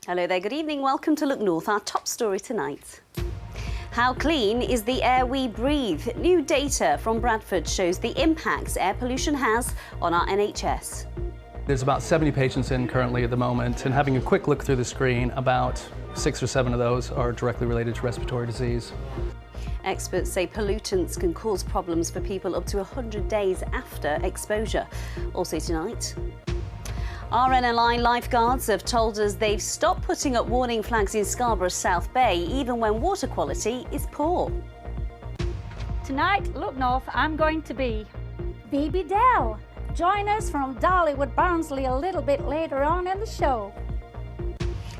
Hello there, good evening. Welcome to Look North, our top story tonight. How clean is the air we breathe? New data from Bradford shows the impacts air pollution has on our NHS. There's about 70 patients in currently at the moment, and having a quick look through the screen, about 6 or 7 of those are directly related to respiratory disease. Experts say pollutants can cause problems for people up to 100 days after exposure. Also tonight, RNLI lifeguards have told us they've stopped putting up warning flags in Scarborough South Bay, even when water quality is poor. Tonight, Look North, I'm going to be Phoebe Dell. Join us from Dollywood Barnsley a little bit later on in the show.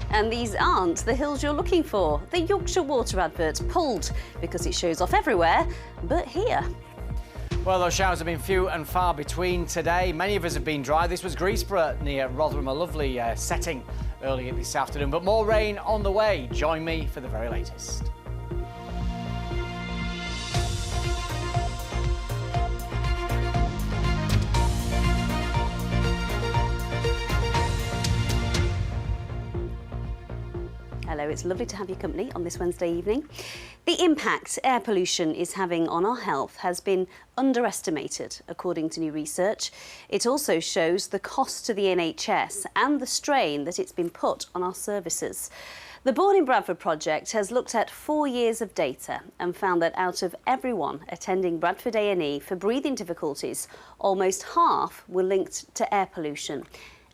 And these aren't the hills you're looking for. The Yorkshire Water advert pulled because it shows off everywhere, but here. Well, those showers have been few and far between today. Many of us have been dry. This was Greasborough near Rotherham, a lovely setting earlier this afternoon. But more rain on the way. Join me for the very latest. Hello, it's lovely to have your company on this Wednesday evening. The impact air pollution is having on our health has been underestimated, according to new research. It also shows the cost to the NHS and the strain that it's been put on our services. The Born in Bradford project has looked at 4 years of data and found that out of everyone attending Bradford A&E for breathing difficulties, almost half were linked to air pollution.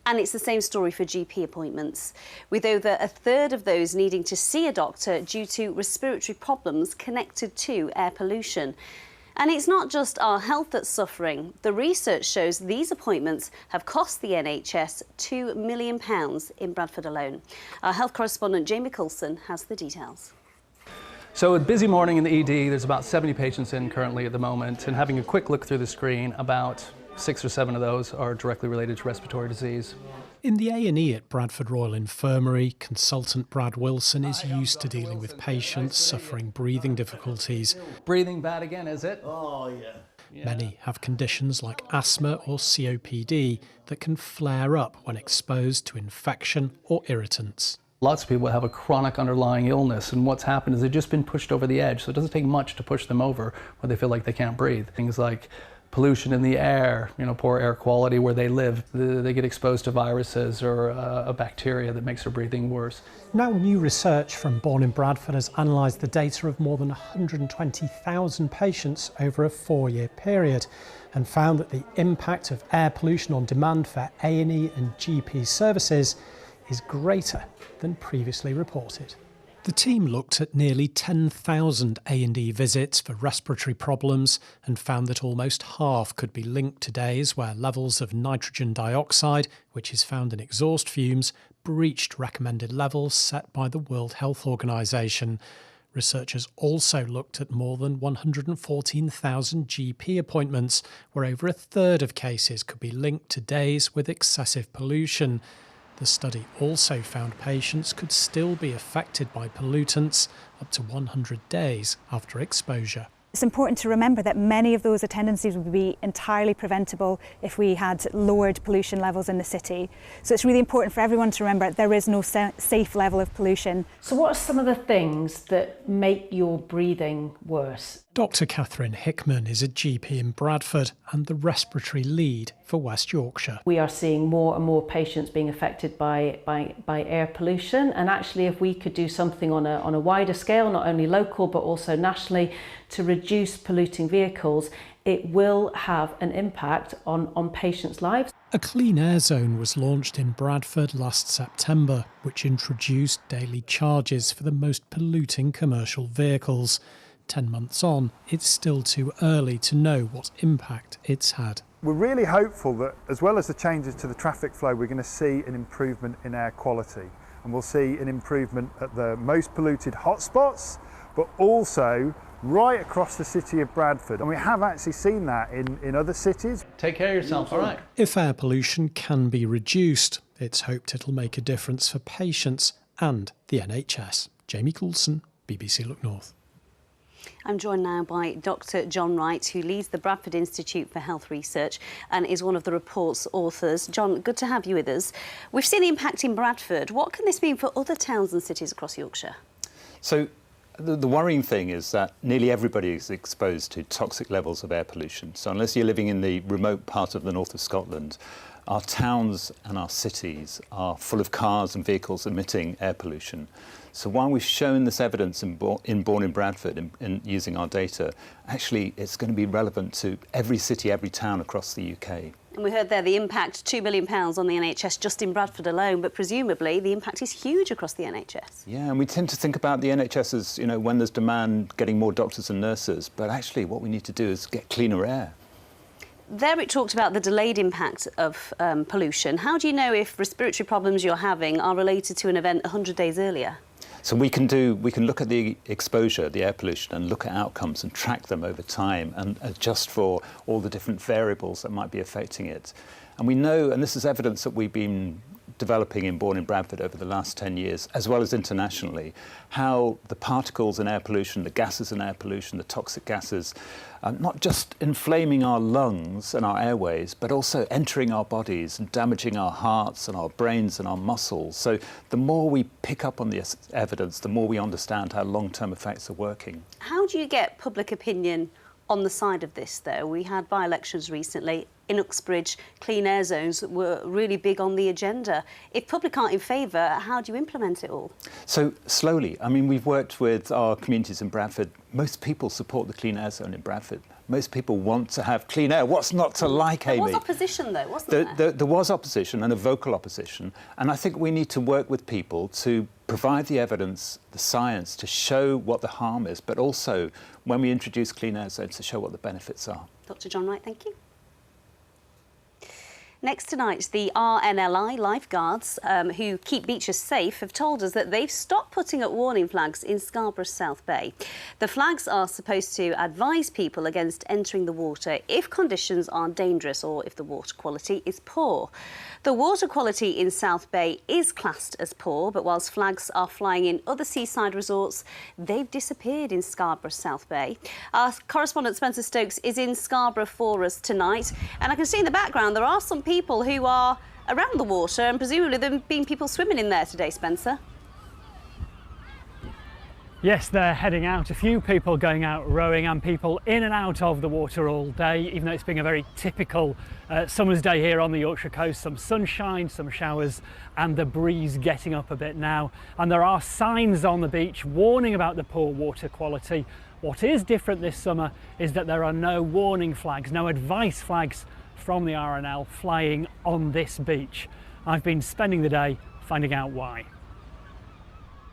And it's the same story for GP appointments, with over a third of those needing to see a doctor due to respiratory problems connected to air pollution. And it's not just our health that's suffering. The research shows these appointments have cost the NHS £2 million in Bradford alone. Our health correspondent Jamie Coulson has the details. So a busy morning in the ED, there's about 70 patients in currently at the moment, and having a quick look through the screen, about 6 or 7 of those are directly related to respiratory disease. In the A&E at Bradford Royal Infirmary, consultant Brad Wilson is used to dealing with patients suffering breathing difficulties. Breathing bad again, is it? Oh, yeah. Many have conditions like asthma or COPD that can flare up when exposed to infection or irritants. Lots of people have a chronic underlying illness, and what's happened is they've just been pushed over the edge, so it doesn't take much to push them over where they feel like they can't breathe. Things like pollution in the air, poor air quality where they live. They get exposed to viruses or a bacteria that makes their breathing worse. Now, new research from Born in Bradford has analysed the data of more than 120,000 patients over a 4-year period and found that the impact of air pollution on demand for A&E and GP services is greater than previously reported. The team looked at nearly 10,000 A&E visits for respiratory problems and found that almost half could be linked to days where levels of nitrogen dioxide, which is found in exhaust fumes, breached recommended levels set by the World Health Organization. Researchers also looked at more than 114,000 GP appointments, where over a third of cases could be linked to days with excessive pollution. The study also found patients could still be affected by pollutants up to 100 days after exposure. It's important to remember that many of those attendances would be entirely preventable if we had lowered pollution levels in the city. So it's really important for everyone to remember there is no safe level of pollution. So what are some of the things that make your breathing worse? Dr. Catherine Hickman is a GP in Bradford and the respiratory lead for West Yorkshire. We are seeing more and more patients being affected by air pollution, and actually if we could do something on a wider scale, not only local but also nationally, to reduce polluting vehicles, it will have an impact on patients' lives. A clean air zone was launched in Bradford last September, which introduced daily charges for the most polluting commercial vehicles. 10 months on, it's still too early to know what impact it's had. We're really hopeful that as well as the changes to the traffic flow, we're going to see an improvement in air quality, and we'll see an improvement at the most polluted hotspots, but also right across the city of Bradford. And we have actually seen that in other cities. Take care of yourself, all right? If air pollution can be reduced, it's hoped it'll make a difference for patients and the NHS. Jamie Coulson, BBC Look North. I'm joined now by Dr. John Wright, who leads the Bradford Institute for Health Research and is one of the report's authors. John, good to have you with us. We've seen the impact in Bradford. What can this mean for other towns and cities across Yorkshire? So the worrying thing is that nearly everybody is exposed to toxic levels of air pollution. So unless you're living in the remote part of the north of Scotland, our towns and our cities are full of cars and vehicles emitting air pollution. So while we've shown this evidence in Born in Bradford in using our data, actually it's going to be relevant to every city, every town across the UK. And we heard there the impact, £2 million on the NHS just in Bradford alone, but presumably the impact is huge across the NHS. Yeah, and we tend to think about the NHS as, you know, when there's demand, getting more doctors and nurses, but actually what we need to do is get cleaner air. There it talked about the delayed impact of pollution. How do you know if respiratory problems you're having are related to an event 100 days earlier? So we can look at the exposure, the air pollution, and look at outcomes and track them over time and adjust for all the different variables that might be affecting it. And we know, and this is evidence that we've been developing in Born in Bradford over the last 10 years, as well as internationally, how the particles in air pollution, the gases in air pollution, the toxic gases, are not just inflaming our lungs and our airways, but also entering our bodies and damaging our hearts and our brains and our muscles. So the more we pick up on this evidence, the more we understand how long-term effects are working. How do you get public opinion on the side of this, though? We had by-elections recently. In Uxbridge, clean air zones were really big on the agenda. If public aren't in favour, how do you implement it all? So slowly. I mean, we've worked with our communities in Bradford. Most people support the clean air zone in Bradford. Most people want to have clean air. What's not to like, Amy? There was opposition, though, wasn't there? There was opposition, and a vocal opposition. And I think we need to work with people to provide the evidence, the science, to show what the harm is, but also, when we introduce clean air zones, to show what the benefits are. Dr. John Wright, thank you. Next tonight, the RNLI lifeguards who keep beaches safe have told us that they've stopped putting up warning flags in Scarborough South Bay. The flags are supposed to advise people against entering the water if conditions are dangerous or if the water quality is poor. The water quality in South Bay is classed as poor, but whilst flags are flying in other seaside resorts, they've disappeared in Scarborough South Bay. Our correspondent Spencer Stokes is in Scarborough for us tonight, and I can see in the background there are some people who are around the water, and presumably there have been people swimming in there today, Spencer. Yes, they're heading out. A few people going out rowing and people in and out of the water all day, even though it's been a very typical summer's day here on the Yorkshire coast. Some sunshine, some showers, and the breeze getting up a bit now. And there are signs on the beach warning about the poor water quality. What is different this summer is that there are no warning flags, no advice flags from the RNL flying on this beach. I've been spending the day finding out why.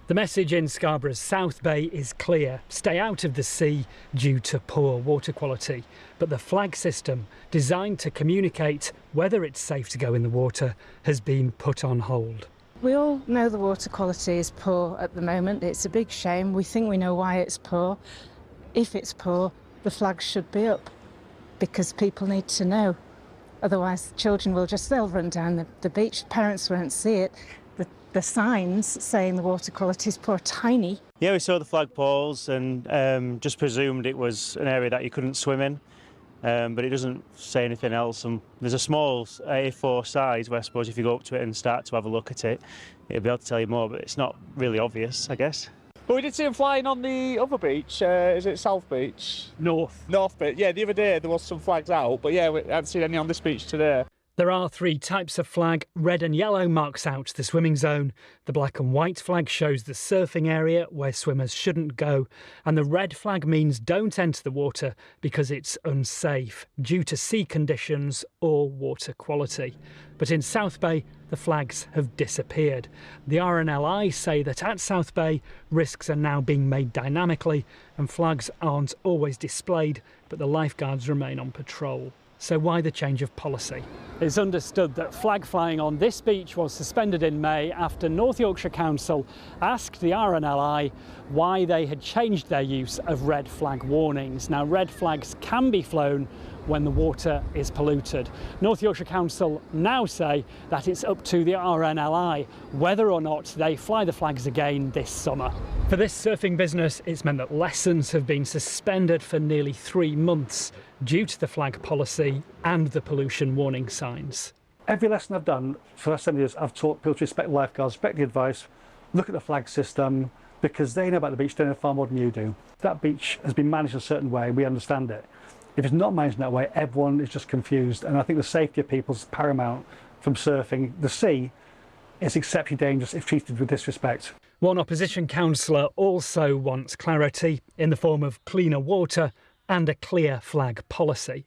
The message in Scarborough's South Bay is clear: stay out of the sea due to poor water quality. But the flag system, designed to communicate whether it's safe to go in the water, has been put on hold. We all know the water quality is poor at the moment. It's a big shame. We think we know why it's poor. If it's poor, the flags should be up because people need to know. Otherwise, children will they'll run down the beach. Parents won't see it. The signs saying the water quality is poor are tiny. Yeah, we saw the flagpoles and just presumed it was an area that you couldn't swim in, but it doesn't say anything else. And there's a small A4 size where I suppose if you go up to it and start to have a look at it, it'll be able to tell you more, but it's not really obvious, I guess. But we did see them flying on the other beach. Is it South Beach? North Beach. Yeah, the other day there was some flags out, but yeah, we haven't seen any on this beach today. There are three types of flag. Red and yellow marks out the swimming zone. The black and white flag shows the surfing area where swimmers shouldn't go. And the red flag means don't enter the water because it's unsafe due to sea conditions or water quality. But in South Bay, the flags have disappeared. The RNLI say that at South Bay, risks are now being made dynamically and flags aren't always displayed, but the lifeguards remain on patrol. So why the change of policy? It's understood that flag flying on this beach was suspended in May after North Yorkshire Council asked the RNLI why they had changed their use of red flag warnings. Now, red flags can be flown when the water is polluted. North Yorkshire Council now say that it's up to the RNLI whether or not they fly the flags again this summer. For this surfing business, it's meant that lessons have been suspended for nearly 3 months due to the flag policy and the pollution warning signs. Every lesson I've done for the last 7 years, I've taught people to respect lifeguards, respect the advice, look at the flag system, because they know about the beach, they know far more than you do. That beach has been managed a certain way, we understand it. If it's not managed in that way, everyone is just confused, and I think the safety of people is paramount from surfing. The sea is exceptionally dangerous if treated with disrespect. One opposition councillor also wants clarity in the form of cleaner water and a clear flag policy.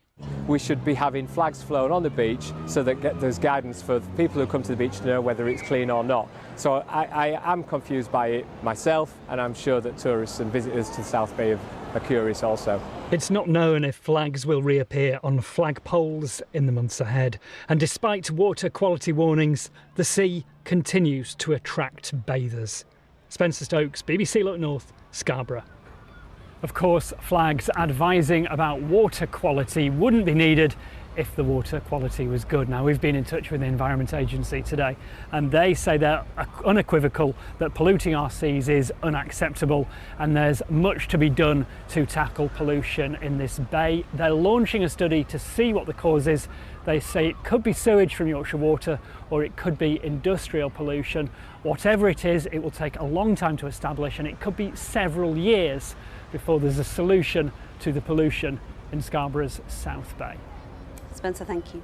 We should be having flags flown on the beach so that there's guidance for people who come to the beach to know whether it's clean or not. So I am confused by it myself, and I'm sure that tourists and visitors to the South Bay are curious also. It's not known if flags will reappear on flag poles in the months ahead. And despite water quality warnings, the sea continues to attract bathers. Spencer Stokes, BBC Look North, Scarborough. Of course, flags advising about water quality wouldn't be needed if the water quality was good. Now, we've been in touch with the Environment Agency today, and they say they're unequivocal that polluting our seas is unacceptable, and there's much to be done to tackle pollution in this bay. They're launching a study to see what the cause is. They say it could be sewage from Yorkshire Water, or it could be industrial pollution. Whatever it is, it will take a long time to establish, and it could be several years before there's a solution to the pollution in Scarborough's South Bay. Spencer, thank you.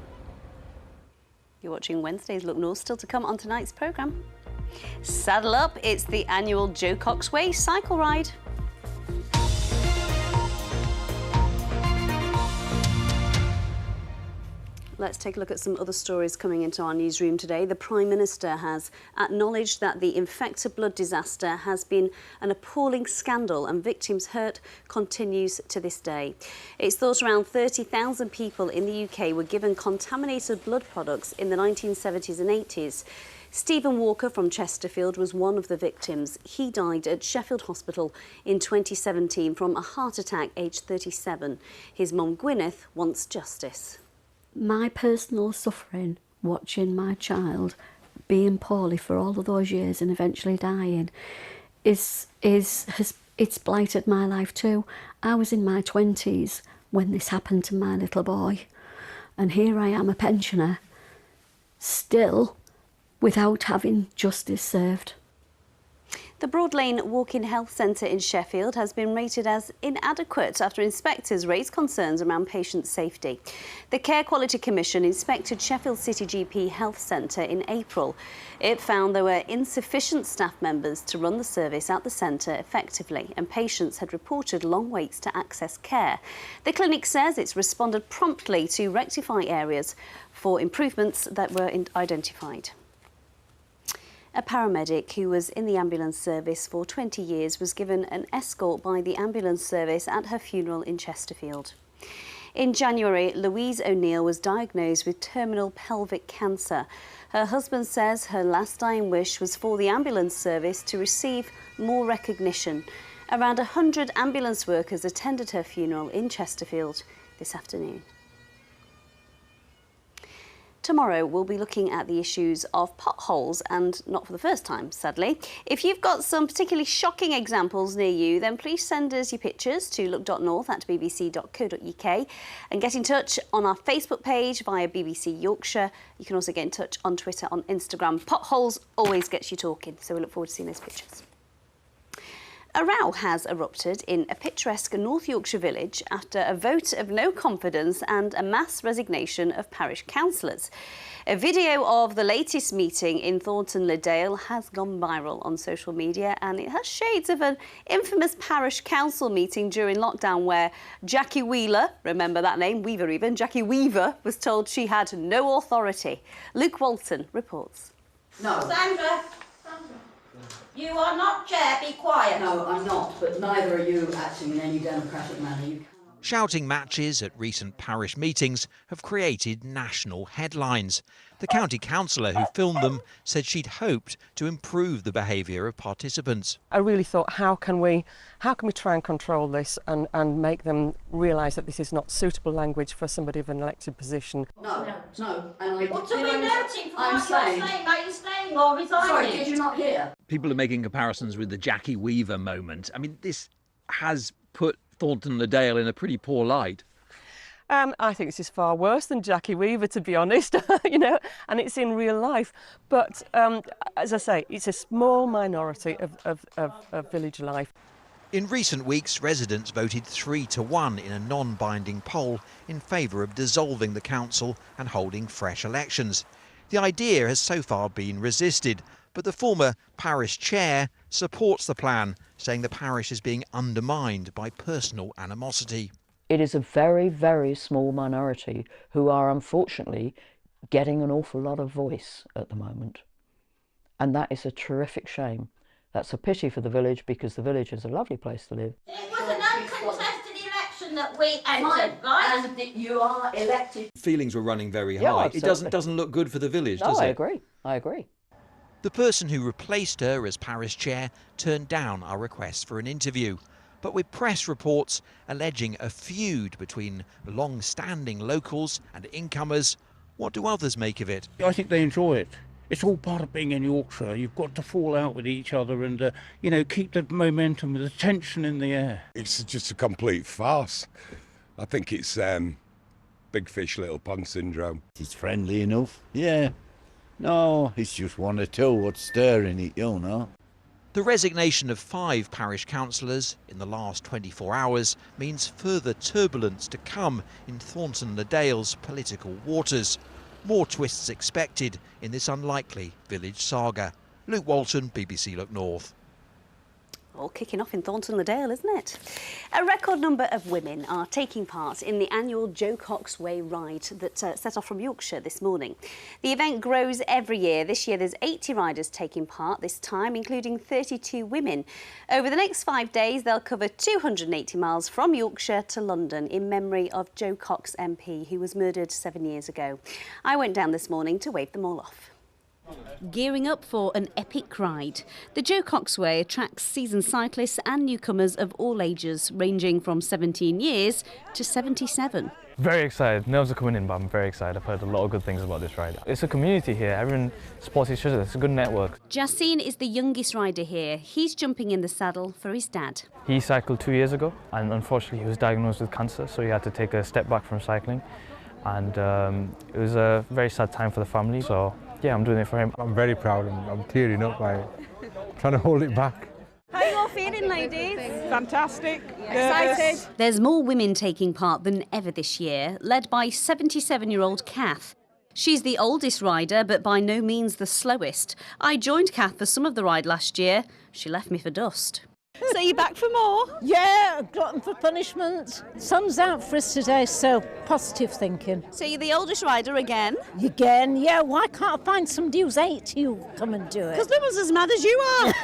You're watching Wednesday's Look North, still to come on tonight's programme. Saddle up, it's the annual Joe Cox Way cycle ride. Let's take a look at some other stories coming into our newsroom today. The Prime Minister has acknowledged that the Infector blood disaster has been an appalling scandal and victims' hurt continues to this day. It's thought around 30,000 people in the UK were given contaminated blood products in the 1970s and 80s. Stephen Walker from Chesterfield was one of the victims. He died at Sheffield Hospital in 2017 from a heart attack aged 37. His mum Gwyneth wants justice. My personal suffering watching my child being poorly for all of those years and eventually dying it's blighted my life too. I was in my 20s when this happened to my little boy, and here I am, a pensioner, still without having justice served. The Broad Lane Walk-in Health Centre in Sheffield has been rated as inadequate after inspectors raised concerns around patient safety. The Care Quality Commission inspected Sheffield City GP Health Centre in April. It found there were insufficient staff members to run the service at the centre effectively, and patients had reported long waits to access care. The clinic says it's responded promptly to rectify areas for improvements that were identified. A paramedic who was in the ambulance service for 20 years was given an escort by the ambulance service at her funeral in Chesterfield. In January, Louise O'Neill was diagnosed with terminal pelvic cancer. Her husband says her last dying wish was for the ambulance service to receive more recognition. Around 100 ambulance workers attended her funeral in Chesterfield this afternoon. Tomorrow we'll be looking at the issues of potholes, and not for the first time, sadly. If you've got some particularly shocking examples near you, then please send us your pictures to look.north@bbc.co.uk and get in touch on our Facebook page via BBC Yorkshire. You can also get in touch on Twitter, on Instagram. Potholes always gets you talking, so we look forward to seeing those pictures. A row has erupted in a picturesque North Yorkshire village after a vote of no confidence and a mass resignation of parish councillors. A video of the latest meeting in Thornton Le Dale has gone viral on social media, and it has shades of an infamous parish council meeting during lockdown where Jackie Wheeler, remember that name, Weaver even, Jackie Weaver was told she had no authority. Luke Walton reports. No. Sandra! You are not chair, be quiet. No, I'm not, but neither are you acting in any democratic manner. Shouting matches at recent parish meetings have created national headlines. The county councillor who filmed them said she'd hoped to improve the behaviour of participants. I really thought, how can we try and control this and make them realise that this is not suitable language for somebody of an elected position? No. And I What are we noting for I'm what saying. you're saying? Are you staying or resigning? Sorry, did you not hear? People are making comparisons with the Jackie Weaver moment. I mean, this has put Thornton-le-Dale in a pretty poor light. I think this is far worse than Jackie Weaver, to be honest, you know, and it's in real life. But as I say, it's a small minority of village life. In recent weeks, residents voted 3-1 in a non-binding poll in favour of dissolving the council and holding fresh elections. The idea has so far been resisted, but the former parish chair supports the plan, saying the parish is being undermined by personal animosity. It is a very, very small minority who are unfortunately getting an awful lot of voice at the moment. And that is a terrific shame. That's a pity for the village, because the village is a lovely place to live. It was an uncontested election that we entered, right? And that you are elected. Feelings were running very Yeah, high. absolutely. It doesn't look good for the village, No, does it? I agree. The person who replaced her as parish chair turned down our request for an interview, but with press reports alleging a feud between long-standing locals and incomers. What do others make of it? I think they enjoy it. It's all part of being in Yorkshire. You've got to fall out with each other and, you know, keep the momentum, the tension in the air. It's just a complete farce. I think it's big fish, little pond syndrome. It's friendly enough, yeah. No, it's just one or two what's stirring it, you know. The resignation of 5 parish councillors in the last 24 hours means further turbulence to come in Thornton-le-Dale's political waters. More twists expected in this unlikely village saga. Luke Walton, BBC Look North. All kicking off in Thornton-le-Dale, isn't it? A record number of women are taking part in the annual Joe Cox Way ride that set off from Yorkshire this morning. The event grows every year. This year there's 80 riders taking part this time, including 32 women. Over the next 5 days, they'll cover 280 miles from Yorkshire to London in memory of Joe Cox MP, who was murdered 7 years ago. I went down this morning to wave them all off. Gearing up for an epic ride. The Joe Cox Way attracts seasoned cyclists and newcomers of all ages, ranging from 17 years to 77. Very excited. Nerves are coming in, but I'm very excited. I've heard a lot of good things about this ride. It's a community here. Everyone supports each other. It's a good network. Jacine is the youngest rider here. He's jumping in the saddle for his dad. He cycled 2 years ago, and unfortunately he was diagnosed with cancer, so he had to take a step back from cycling. And it was a very sad time for the family, so yeah, I'm doing it for him. I'm very proud. I'm tearing up by it, trying to hold it back. How are you all feeling, ladies? Fantastic. Excited. There's more women taking part than ever this year, led by 77-year-old Kath. She's the oldest rider, but by no means the slowest. I joined Kath for some of the ride last year. She left me for dust. So you're back for more? Yeah, glutton for punishment. Sun's out for us today, so positive thinking. So you're the oldest rider again? Again, yeah. Why can't I find somebody who's 80 who come and do it? Because no one's as mad as you are.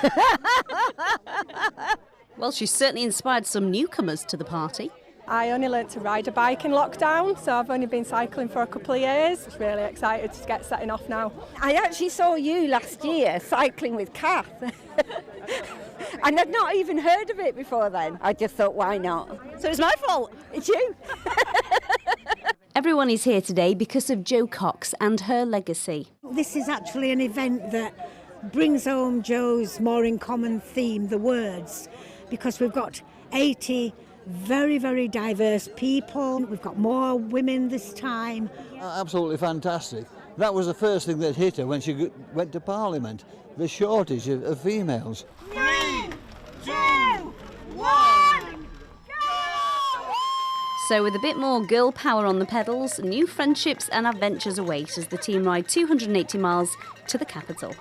Well, she's certainly inspired some newcomers to the party. I only learnt to ride a bike in lockdown, so I've only been cycling for a couple of years. Really excited to get setting off now. I actually saw you last year cycling with Kath. And I'd not even heard of it before then. I just thought, why not? So it's my fault. It's you. Everyone is here today because of Jo Cox and her legacy. This is actually an event that brings home Jo's more in common theme, the words, because we've got 80 very, very diverse people. We've got more women this time. Absolutely fantastic. That was the first thing that hit her when she went to Parliament, the shortage of females. 3, 2, 1, So with a bit more girl power on the pedals, new friendships and adventures await as the team ride 280 miles to the capital.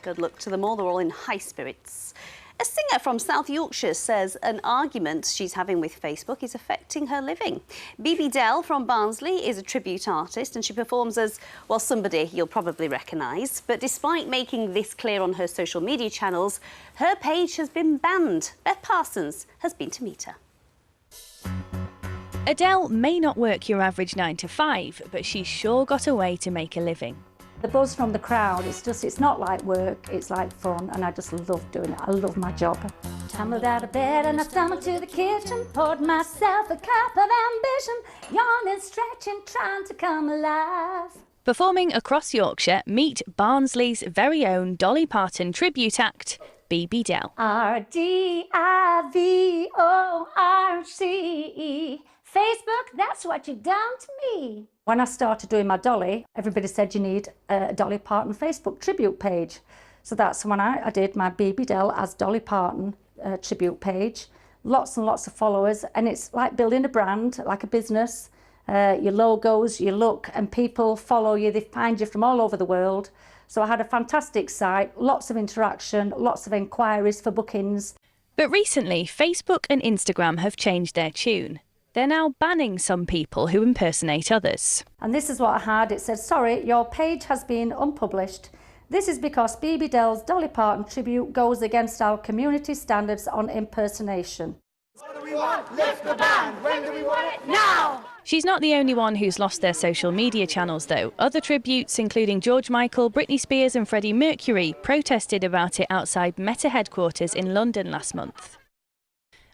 Good luck to them all, they're all in high spirits. A singer from South Yorkshire says an argument she's having with Facebook is affecting her living. Bibi Dell from Barnsley is a tribute artist and she performs as, well, somebody you'll probably recognise. But despite making this clear on her social media channels, her page has been banned. Beth Parsons has been to meet her. Adele may not work your average 9 to 5, but she's sure got a way to make a living. The buzz from the crowd, it's not like work, it's like fun, and I just love doing it. I love my job. Tumbled out of bed and I stumbled to the kitchen, poured myself a cup of ambition, yawning, stretching, trying to come alive. Performing across Yorkshire, meet Barnsley's very own Dolly Parton tribute act, BB Dell. RDIVORCE. Facebook, that's what you've done to me. When I started doing my Dolly, everybody said you need a Dolly Parton Facebook tribute page. So that's when I did my BB Dell as Dolly Parton tribute page. Lots and lots of followers, and it's like building a brand, like a business. Your logos, your look, and people follow you, they find you from all over the world. So I had a fantastic site, lots of interaction, lots of inquiries for bookings. But recently, Facebook and Instagram have changed their tune. They're now banning some people who impersonate others. And this is what I had. It said, sorry, your page has been unpublished. This is because BB Dell's Dolly Parton tribute goes against our community standards on impersonation. What do we want? Lift the band. When do we want it? Now! She's not the only one who's lost their social media channels, though. Other tributes, including George Michael, Britney Spears and Freddie Mercury, protested about it outside Meta headquarters in London last month.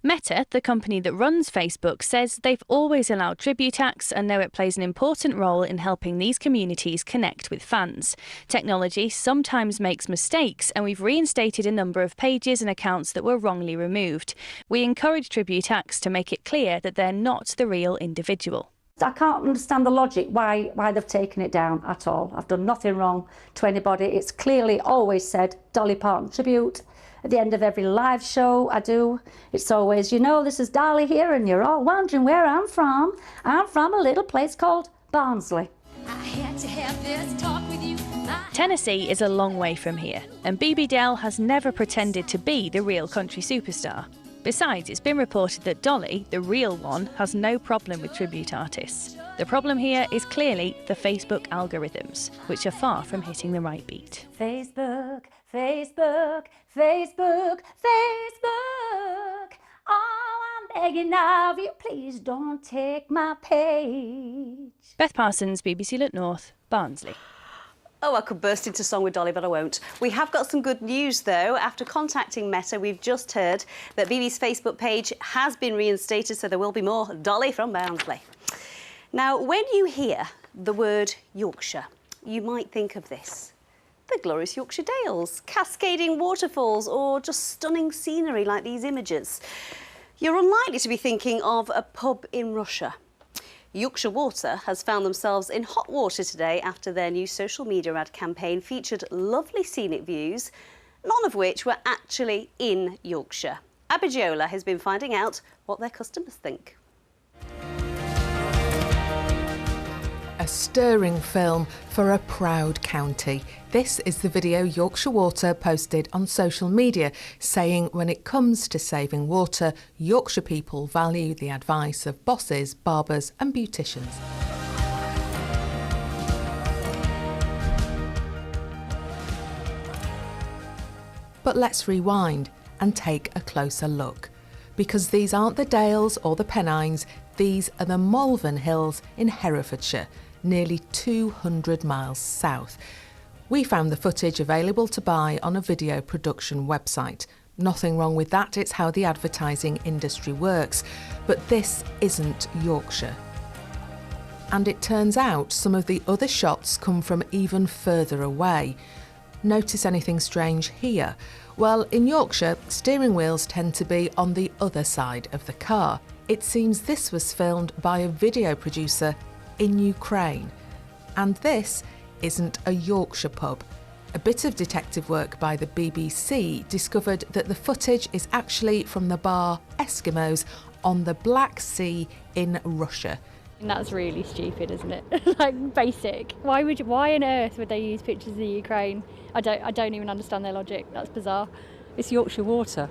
Meta, the company that runs Facebook, says they've always allowed tribute acts and know it plays an important role in helping these communities connect with fans. Technology sometimes makes mistakes, and we've reinstated a number of pages and accounts that were wrongly removed. We encourage tribute acts to make it clear that they're not the real individual. I can't understand the logic why they've taken it down at all. I've done nothing wrong to anybody. It's clearly always said Dolly Parton tribute. At the end of every live show I do, it's always, you know, this is Dolly here, and you're all wondering where I'm from. I'm from a little place called Barnsley. I had to have this talk with you. Tennessee is a long way from here, and BB Dell has never pretended to be the real country superstar. Besides, it's been reported that Dolly, the real one, has no problem with tribute artists. The problem here is clearly the Facebook algorithms, which are far from hitting the right beat. Facebook, Facebook, Facebook, Facebook. Oh, I'm begging of you, please don't take my page. Beth Parsons, BBC Look North, Barnsley. Oh, I could burst into song with Dolly, but I won't. We have got some good news, though. After contacting Meta, we've just heard that BB's Facebook page has been reinstated, so there will be more Dolly from Barnsley. Now, when you hear the word Yorkshire, you might think of this. The glorious Yorkshire Dales, cascading waterfalls, or just stunning scenery like these images. You're unlikely to be thinking of a pub in Russia. Yorkshire Water has found themselves in hot water today after their new social media ad campaign featured lovely scenic views, none of which were actually in Yorkshire. Abigiola has been finding out what their customers think. A stirring film for a proud county. This is the video Yorkshire Water posted on social media, saying when it comes to saving water, Yorkshire people value the advice of bosses, barbers and beauticians. But let's rewind and take a closer look, because these aren't the Dales or the Pennines, these are the Malvern Hills in Herefordshire, nearly 200 miles south. We found the footage available to buy on a video production website. Nothing wrong with that, it's how the advertising industry works. But this isn't Yorkshire. And it turns out some of the other shots come from even further away. Notice anything strange here? Well, in Yorkshire, steering wheels tend to be on the other side of the car. It seems this was filmed by a video producer in Ukraine. And this isn't a Yorkshire pub. A bit of detective work by the BBC discovered that the footage is actually from the bar Eskimos on the Black Sea in Russia. And that's really stupid, isn't it? Like, basic. Why on earth would they use pictures of the Ukraine? I don't even understand their logic. That's bizarre. It's Yorkshire Water.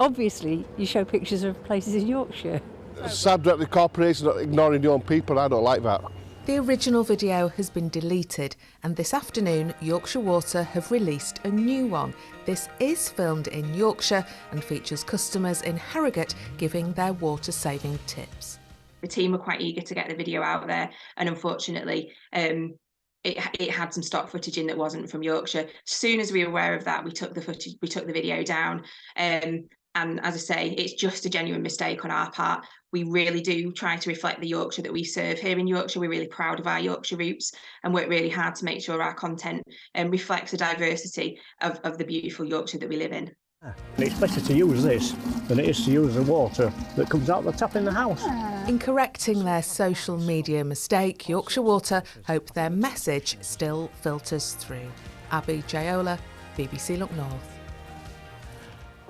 Obviously, you show pictures of places in Yorkshire. It's sad that the corporations are ignoring their own people. I don't like that. The original video has been deleted, and this afternoon Yorkshire Water have released a new one. This is filmed in Yorkshire and features customers in Harrogate giving their water saving tips. The team were quite eager to get the video out there, and unfortunately, it had some stock footage in that wasn't from Yorkshire. As soon as we were aware of that, we took the footage, we took the video down. And as I say, it's just a genuine mistake on our part. We really do try to reflect the Yorkshire that we serve here in Yorkshire. We're really proud of our Yorkshire roots and work really hard to make sure our content reflects the diversity of the beautiful Yorkshire that we live in. It's better to use this than it is to use the water that comes out the tap in the house. In correcting their social media mistake, Yorkshire Water hope their message still filters through. Abby Jayola, BBC Look North.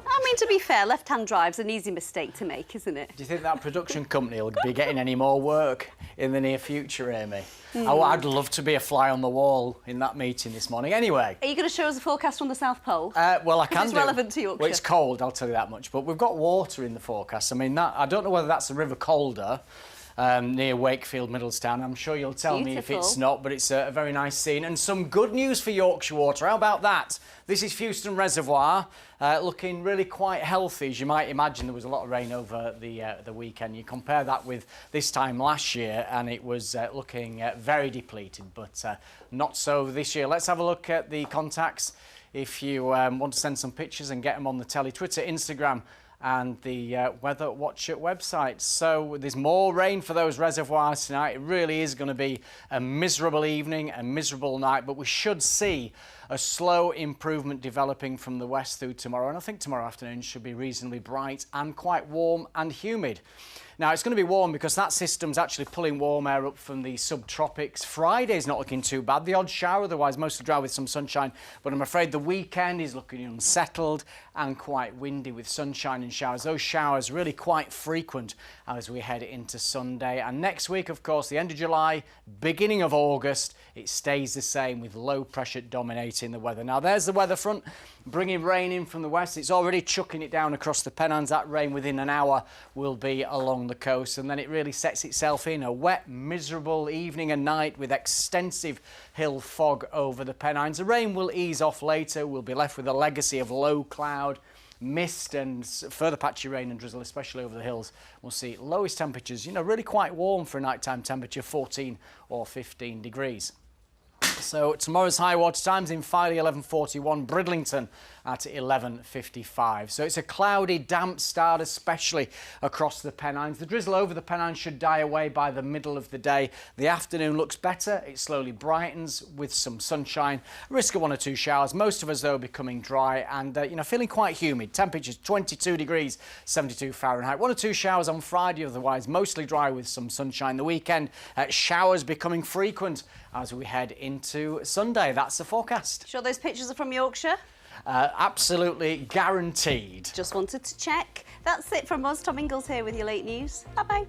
I mean, to be fair, left-hand drive's an easy mistake to make, isn't it? Do you think that production company will be getting any more work in the near future, Amy? I'd love to be a fly on the wall in that meeting this morning. Anyway. Are you going to show us a forecast from the South Pole? Well, I can it's relevant to Yorkshire. Well, it's cold, I'll tell you that much. But we've got water in the forecast. I mean, I don't know whether that's the River Calder near Wakefield, Middlestown. I'm sure you'll tell me if it's not, but it's a very nice scene. And some good news for Yorkshire Water. How about that? This is Fewston Reservoir, looking really quite healthy. As you might imagine, there was a lot of rain over the weekend. You compare that with this time last year, and it was looking very depleted, but not so this year. Let's have a look at the contacts. If you want to send some pictures and get them on the telly, Twitter, Instagram, and the Weather Watcher website. So there's more rain for those reservoirs tonight. It really is going to be a miserable evening, a miserable night, but we should see a slow improvement developing from the west through tomorrow. And I think tomorrow afternoon should be reasonably bright and quite warm and humid. Now, it's going to be warm because that system's actually pulling warm air up from the subtropics. Friday's not looking too bad. The odd shower, otherwise mostly dry with some sunshine. But I'm afraid the weekend is looking unsettled and quite windy with sunshine and showers. Those showers really quite frequent as we head into Sunday. And next week, of course, the end of July, beginning of August, it stays the same with low pressure dominating the weather. Now, there's the weather front bringing rain in from the west. It's already chucking it down across the Pennines. That rain within an hour will be along the coast, and then it really sets itself in a wet, miserable evening and night with extensive hill fog over the Pennines. The rain will ease off later. We'll be left with a legacy of low cloud, mist and further patchy rain and drizzle, especially over the hills. We'll see lowest temperatures, really quite warm for a nighttime temperature, 14 or 15 degrees. So tomorrow's high water times in Filey 11:41, Bridlington at 11:55. So it's a cloudy, damp start, especially across the Pennines. The drizzle over the Pennines should die away by the middle of the day. The afternoon looks better. It slowly brightens with some sunshine. Risk of 1 or 2 showers. Most of us, though, becoming dry and, feeling quite humid. Temperatures 22 degrees, 72 Fahrenheit. 1 or 2 showers on Friday, otherwise mostly dry with some sunshine. The weekend, showers becoming frequent as we head into Sunday. That's the forecast. Sure those pictures are from Yorkshire? Absolutely guaranteed. Just wanted to check. That's it from us. Tom Ingalls here with your late news. Bye-bye.